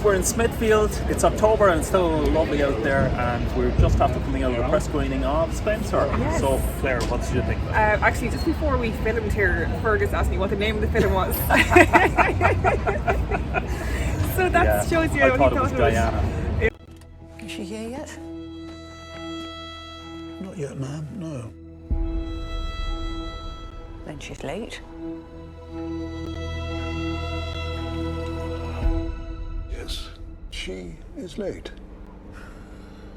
We're in Smithfield, it's October and it's still lovely out there, and we're just after coming out of the press screening of Spencer. Yes. So Claire, what did you think? Actually, just before we filmed here, Fergus asked me what the name of the film was. So that shows you I what thought he it was thought Diana. Is she here yet? Not yet, ma'am, no. Then she's late. Yes, she is late.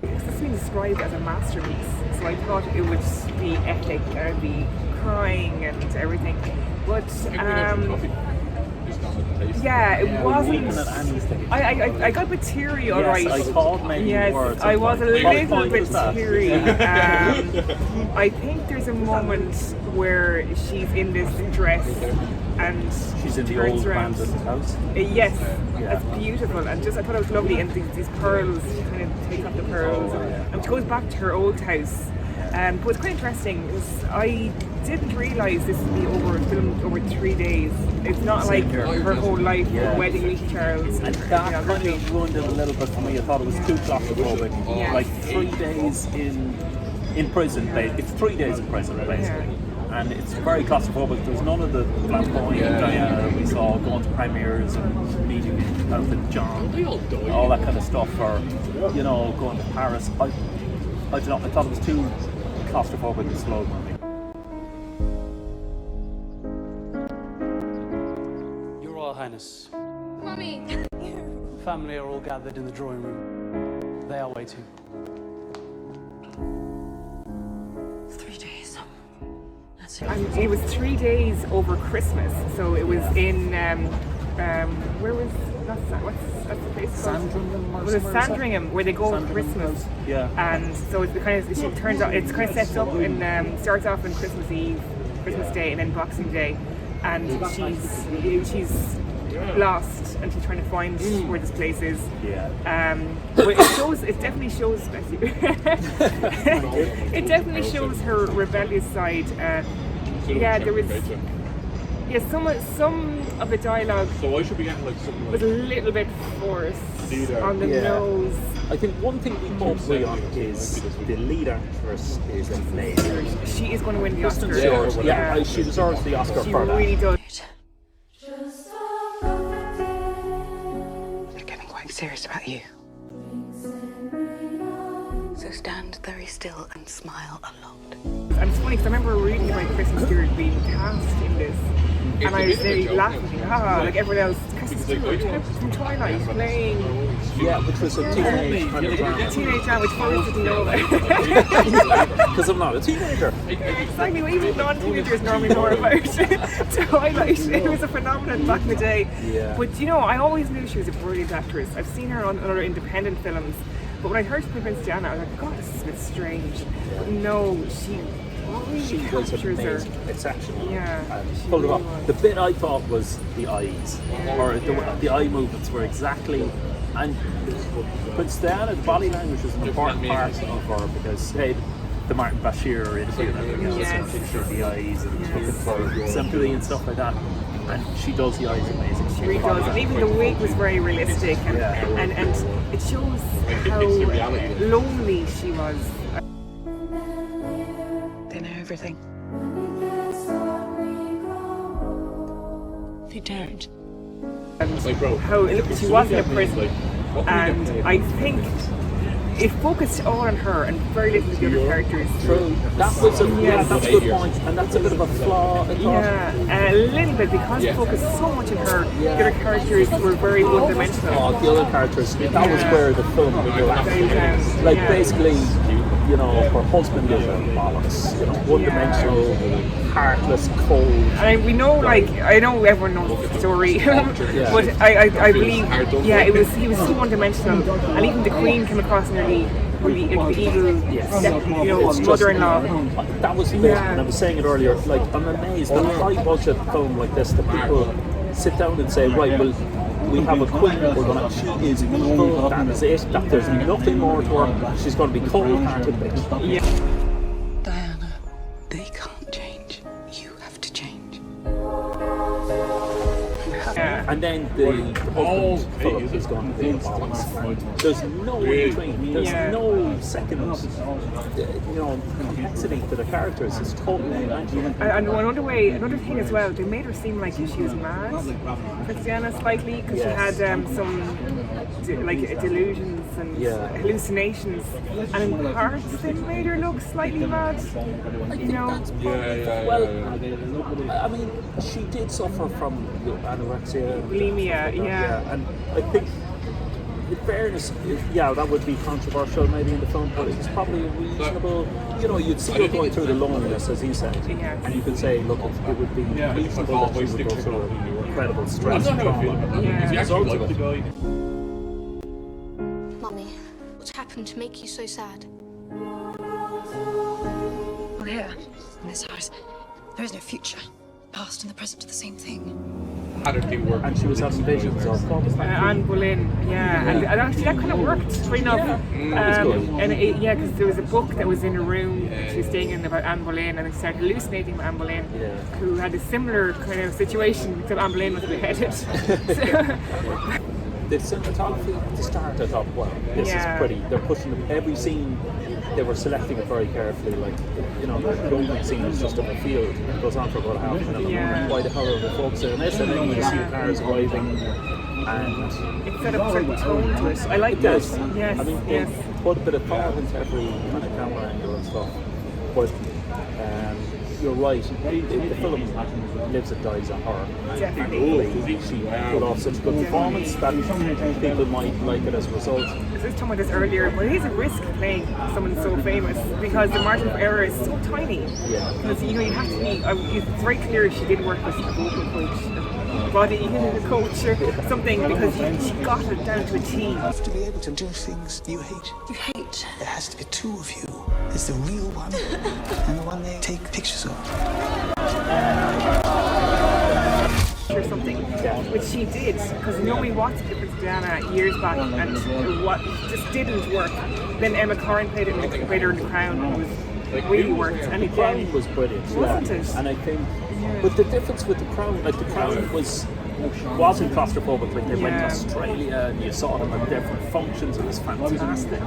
It's been described as a masterpiece, so I thought it would be epic, I'd be crying and everything. But yeah, it wasn't. I got a bit teary, alright. Yes, I thought maybe yes, you were. I was a little bit that? teary. I think there's a moment where she's in this dress and She's in the turns old around. bandit house. Yes, that's beautiful, and just I thought it was lovely, and these pearls, she kind of takes off the pearls, and she goes back to her old house. But it's quite interesting, because I didn't realise this would be filmed over 3 days. It's not like her whole life, her wedding with Charles. And that kind of ruined it a little bit for me. I thought it was too claustrophobic. Yes. Like 3 days in prison, it's 3 days in prison basically. And it's very claustrophobic. There's none of the flamboyant Diana that we saw going to premieres and meeting Elton John, all that kind of stuff, or going to Paris. I don't know. I thought it was too claustrophobic and slow moving. Your Royal Highness. Mummy! Family are all gathered in the drawing room. They are waiting. 3 days. That's And it was 3 days over Christmas, so it was in where was that's the place called? Sandringham or Was it somewhere, is it? Sandringham, where they go for Christmas? Yeah. And so it's it turns out it's kind of sets up and starts off on Christmas Eve, Christmas Day, and then Boxing Day, and she's lost and she's trying to find where this place is. Yeah. But it definitely shows bless you. It definitely shows her rebellious side. There was some of the dialogue So I should be getting like something was a little bit forced on the nose. I think one thing we both agree on is the lead actress is amazing. She is going to win the Kristen Oscar. Stewart, she deserves the Oscar She for that. really does. They're getting quite serious about you. So stand very still and smile a lot. And it's funny because I remember reading about Kristen Stewart being cast in this, and I was very laughing, like everyone else. Kristen Stewart from Twilight playing Which was a teenage kind of drama. teenage drama, which Forrest didn't know about. Because I'm not a teenager. Exactly, what even non-teenagers normally know about Twilight. It was a phenomenon back in the day. Yeah. But I always knew she was a brilliant actress. I've seen her on other independent films, but when I heard she played Princess Diana, I was like, God, this is a bit strange. But no, she really Was captures her. amazing, exceptional. Yeah, And she pulled it really off. was. The bit I thought was the eyes, or the eye movements were exactly. And Princess Diana, the body language was an important part of her because the Martin Bashir interview and everything else, Yes. and sure the eyes and looking for sympathy and stuff like that. And she does the eyes amazing. She really does. And even the wig was very realistic, and it shows how lonely she was. They know everything. They don't. And how she was in a prison, and I think it focused all on her and very little of the other characters. True. That's a good point, and that's a bit of a flaw. I thought. Yeah, a little bit because it focused so much on her. The other characters were very one-dimensional. Oh, the other characters, that was where the film relaxed. Like basically, her husband is a bollocks, one-dimensional, heartless, cold. And we know, I know everyone knows the story, but I believe, he was so one-dimensional, and even the Queen came across nearly really the evil, mother-in-law. That was the bit, and I was saying it earlier. Like, I'm amazed that a high-budget film like this, that people sit down and say, right, well, we have a queen, she is evil, that is it, that there's nothing more to her, she's going to be cold-hearted bitch. Diana, they can't change. You have to change. And then the husband, Philip, is gone to the bombs. There's no in between. There's no second, complexity to the characters. It's totally imaginative. And another thing as well, they made her seem like she was mad, Christiana, slightly, because she had some delusions and hallucinations, and in parts they made her look slightly mad. Well, I mean, she did suffer from anorexia, bulimia, and I think, in fairness, that would be controversial maybe in the film, but it's probably reasonable. You'd see her going through the loneliness, as you said, and you could say, look, it would be reasonable that she would go through an incredible stress and trauma as a result of it. Mummy, what's happened to make you so sad? Well, here, in this house, there is no future. Past and the present are the same thing. How did they work? And she was having visions of Anne Boleyn, and actually that kind of worked, straight enough. Because there was a book that was in a room she was staying in about Anne Boleyn, and they started hallucinating with Anne Boleyn, who had a similar kind of situation, except Anne Boleyn was beheaded. The cinematography at the start, I thought, wow, this is pretty. They're pushing every scene. They were selecting it very carefully. Like, the opening scene is just of a field. It goes on for about half an hour. And why the hell are they focusing on this? And then you see the cars arriving, and it set up a certain tone to it. I like that. Yes. I mean, they put a bit of thought into every kind of camera angle and stuff. But you're right. The film lives and dies on her. Definitely. She put off such a good performance that people might like it as a result. I was just talking about this earlier, but it is a risk playing someone so famous because the margin of error is so tiny. Because you have to be. It's very clear she did work with a vocal coach, body coach, or something, because she got it down to a T. You have to be able to do things you hate. You hate? There has to be two of you. There's the real one and the one they take pictures of. Or something, which she did, because we watched Princess Diana years back, and what just didn't work. Then Emma Corrin played her in The Crown, and it was really worked. And The Crown was brilliant, wasn't it? And I think, but the difference with The Crown, like The Crown wasn't claustrophobic. Like they went to Australia, and you saw them at different functions. It was fantastic.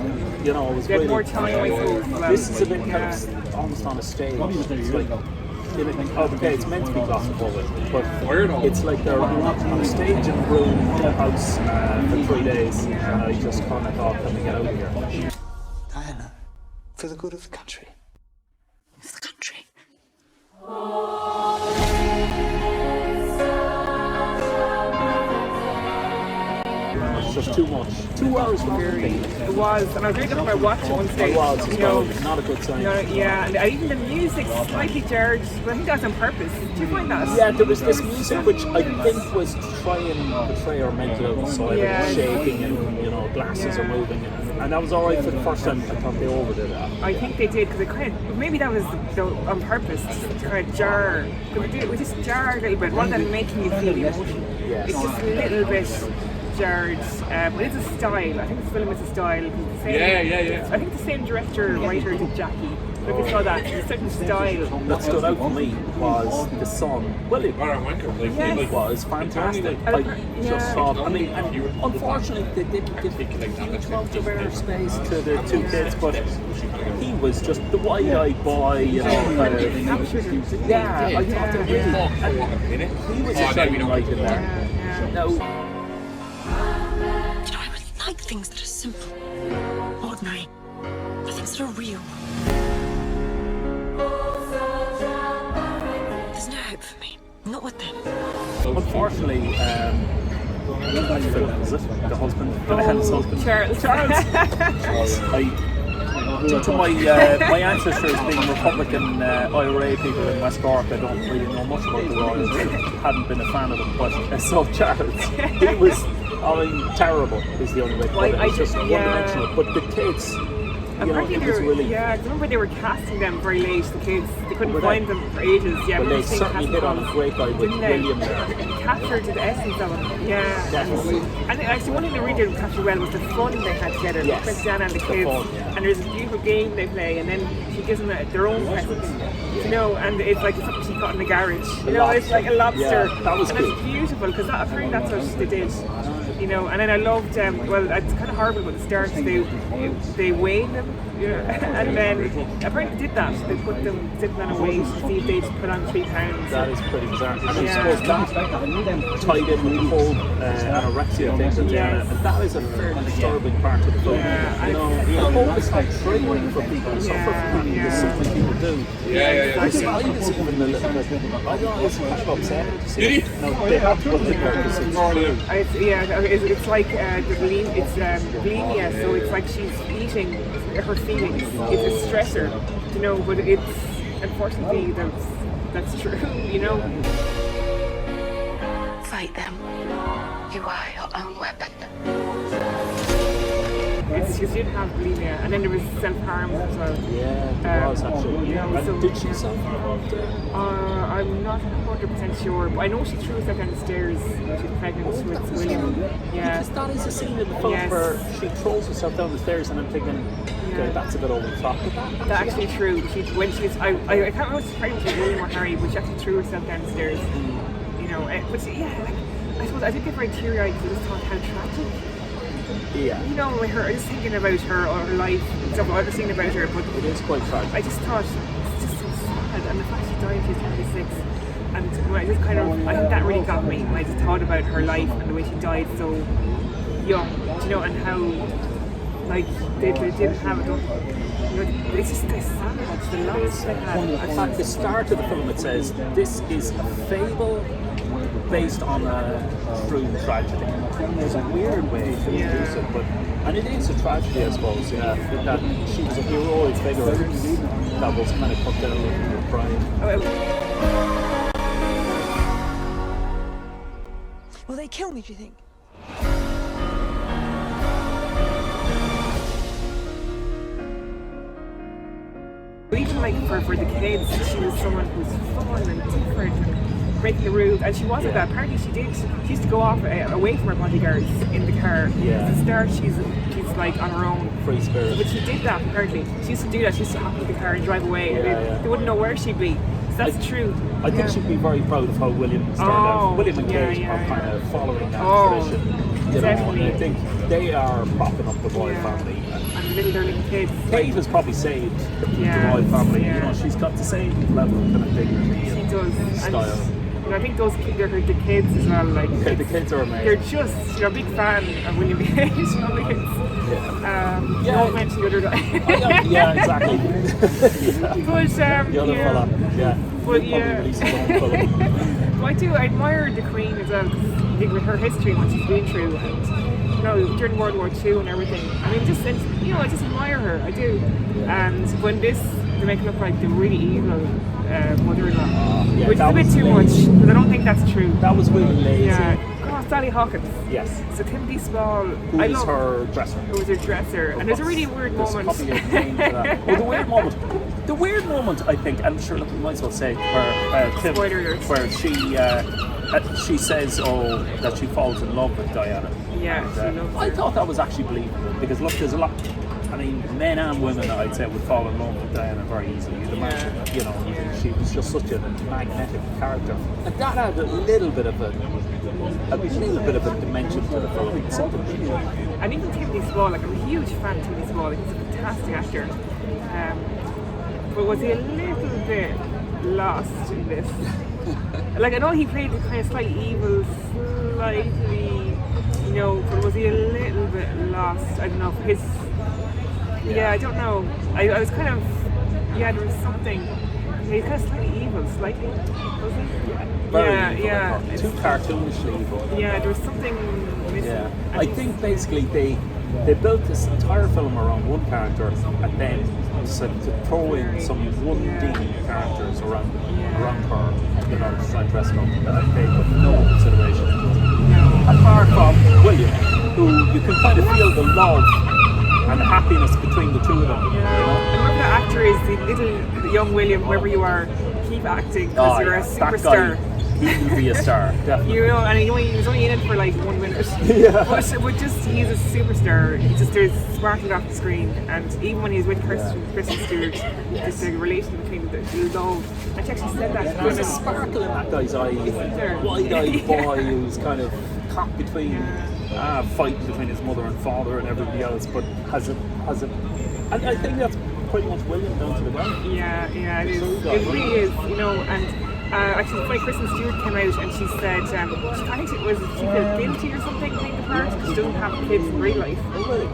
It was they had really more time, I suppose. This is a bit kind of almost on a stage. It's like, okay, it's meant to be claustrophobic, but it's like they're on a stage in a room in a house for 3 days, and I just kind of thought, let me get out of here. Diana, for the good of the country. For the country. It's just too much. 2 hours long. It was, and I was really looking at my watch at one stage. It was, not a good sign. And even the music slightly jarred, but I think that's on purpose. Do you find that? Yeah, there was this music which I think was to try and portray our mental side, shaking and glasses are moving, and that was alright for the first time. I thought they overdid it. I think they did, because maybe that was on purpose, to kind of jar. We just jar a little bit, rather than making you feel emotion. Yes. It's just a little bit jarred, but it's a style. I think this film is a style. I think the same director, writer did Jackie. If you saw that, it's a certain style. What stood out for me was the son. Well, it was fantastic. I just thought, and unfortunately they didn't give a huge amount of airspace to the two kids, but he was just the wide-eyed boy, They captured him, didn't they? I thought they really, he was a shining light in there. Now, I would like things that are simple, ordinary, the things that are real. There's no hope for me. Not with them. unfortunately, the husband, his husband, Charles. Due to my ancestors being Republican IRA people in West Cork, I don't really know much about the Royals. Hadn't been a fan of them, but I saw Charles. He was, terrible is the only way to put it. It was just one-dimensional. But the kids, Apparently it was really... yeah, I remember they were casting them very late, the kids. They couldn't find them for ages. Yeah, But they certainly hit on a great guy with William there. Captured the essence of it. Yeah. Definitely. And actually, one thing they really did capture well was the fun they had together. Yes. Christiana and the kids. Fun, yeah. And there's a beautiful game they play, and then she gives them their own present. You know, and it's like something she got in the garage. You know, it's like a lobster. Yeah, that was and cool. it's beautiful because apparently that's what they did. You know, and then I loved. Well, it's kind of horrible at the start. They weighed them, you know, and then apparently they did that. They put them sitting on a weight to see if they'd put on 3 pounds. That is pretty bizarre. And I Yeah. suppose that tied in with the whole anorexia thing with Diana, and that is a fairly disturbing part of the film. Yeah, You know, the hope is like triggering for people who suffer from that, because so many people do. I was even a little bit, I don't know, I was kind of upset to see it. No, they have to put it there because It's like bulimia, so it's like she's eating her feelings. It's a stressor, you know, but it's unfortunately that's true, you know. Fight them. You are your own weapon. She did have bulimia, and then there was self-harm as well. Yeah, there was actually. You know, And so, did she self-harm? I'm not 100% sure, but I know she threw herself down the stairs when she was pregnant with William. Yeah. Because that is a scene in the film Yes. where she throws herself down the stairs, and I'm thinking, okay, that's a bit over the top. That's actually true. When she was, I can't remember if she was pregnant with William or Harry, but she actually threw herself down the stairs. You know, but I suppose I did get very teary-eyed because I just thought how tragic. Yeah. You know, like I was thinking about her or her life, stuff I was thinking about her, but It is quite tragic. I just thought it's just so sad, and the fact she died when she was 36, and I just kind of, I think that really got me when I just thought about her life and the way she died so young, you know, and how like they didn't have it. You know, it's just this sad, it's the loss they had. In fact, the start of the film, it says, this is a fable based on a true tragedy. There's a weird way to introduce it, and it is a tragedy, I suppose, that she was a heroic figure that was kind of put down with pride. Will they kill me, do you think? Even like for the kids, she was someone who was fun and different and breaking the rules, and she wasn't that. Apparently she used to go off away from her bodyguards in the car. Yeah. At the start she's like on her own. Free spirit. But she did that apparently. She used to do that, she used to hop in the car and drive away. They wouldn't know where she'd be. So that's true. I think she'd be very proud of how William started out. William and Kate are kind of following that tradition. You know, and I think they are propping up the royal family. And their little kids. Kate has probably saved the royal family. You know, she's got the same level of kind of dignity She and does. style. And I think those the kids as well. Like The kids are amazing. they're just a big fan of William and Kate. You know, the kids. Don't mention the other guy. Yeah, exactly. Yeah. But The other fella, yeah. But He'll yeah. probably release his own film. But I admire the Queen as well, I think with her history and what she's been through, and you know, during World War II and everything. I mean, I just admire her. I do. And when they make her look like the really evil mother-in-law, which is a bit too much, but I don't think that's true. That was really lazy. Yeah. Oh, Sally Hawkins. Yes. So Timothy Spall. Who is her dresser? Who was her dresser. And there's a really weird moment. Probably a name for that. Well, the weird moment, I think, I'm sure, look, we might as well say, where Tim, Spoiler alert. where she says, that she falls in love with Diana. Yeah, And, she loves I her. thought that was actually believable, because look, there's a lot. I mean, men and women, I'd say, would fall in love with Diana very easily. You'd imagine, you know, she was just such a magnetic character, and that had a little bit of a dimension to the film. Something. And even Timothy Spall, like I'm a huge fan of Timothy Spall. Like, he's a fantastic actor. But was he a little bit lost in this? Like I know he played the kind of slightly evil, slightly, you know, but was he a little bit lost? I don't know. For his, yeah, I don't know. I was kind of, there was something. He's kind of slightly evil, slightly, was he? Very evil, yeah. I thought. Too cartoonishly evil. Yeah, there was something missing. Yeah, And I think basically they built this entire film around one character, and then to throw in some 1D characters around her, you know, to try and dress her up. That they put no consideration into it. Apart from William, who you can kind of feel the love and the happiness between the two of them. You know? And whoever the actor is, the young William, whoever you are, keep acting because you're a superstar. He will be a star, definitely. You know, and he was only in it for like 1 minute. But just he's a superstar. He just there's sparkling off the screen, and even when he's with Kristen Stewart, just the relation between the two love. And she actually said that. There's a sparkle in that guy's eye. Wide-eyed boy who's kind of caught between fighting between his mother and father and everybody else, but has a. And I think that's pretty much William down to the ground. Yeah, it is. It really is, you know, and. Actually, it's funny, Kristen Stewart came out and she said, I think she felt guilty or something playing the part because she doesn't have kids in real life.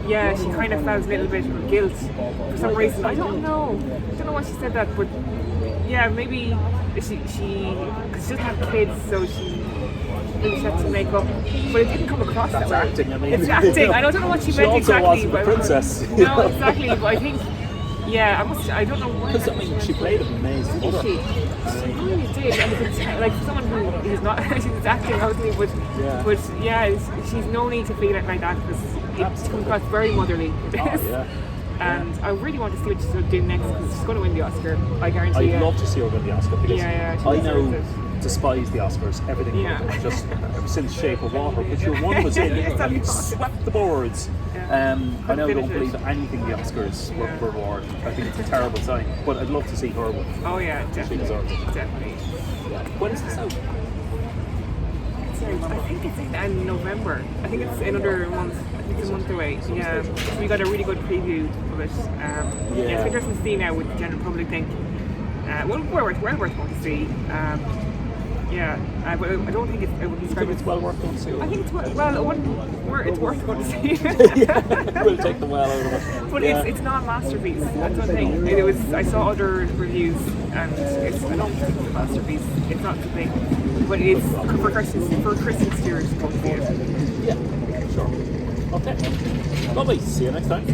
Yeah, she kind of felt a little bit of guilt for some reason. I don't know why she said that, but yeah, maybe because she doesn't have kids, so maybe she had to make up. But it didn't come across that way. Acting, I mean. It's acting. I don't know what she meant also exactly. wasn't a princess. No, exactly. But I think. Yeah, I don't know why. Because I mean, she played an amazing mother. She really did, and if it's like for someone who is not, she's acting obviously, but she's no need to feel it like that because it comes across very motherly. And I really want to see what she's going to do next because she's going to win the Oscar. I guarantee. I'd love to see her win the Oscar because I know. Despise the Oscars, everything just ever since Shape of Water, which your one was in and you swept the boards. I now don't believe anything the Oscars were awarded. I think it's a terrible sign, but I'd love to see her win. Oh yeah, definitely. She deserves it. Definitely. When is this out? I think it's in November. I think it's another month. I think it's a month away. Yeah, so we got a really good preview of it. It's interesting to see now what the general public think. Well worth going to see. But I don't think I would describe it's well worth going to see. I think it's it's worth going to see. We'll take the well out of it. But it's not a masterpiece. That's one thing. I saw other reviews, and I don't think it's a masterpiece. It's not the thing. But it's for Kristen Stewart to go see it. Yeah, sure. Okay. Lovely. See you next time.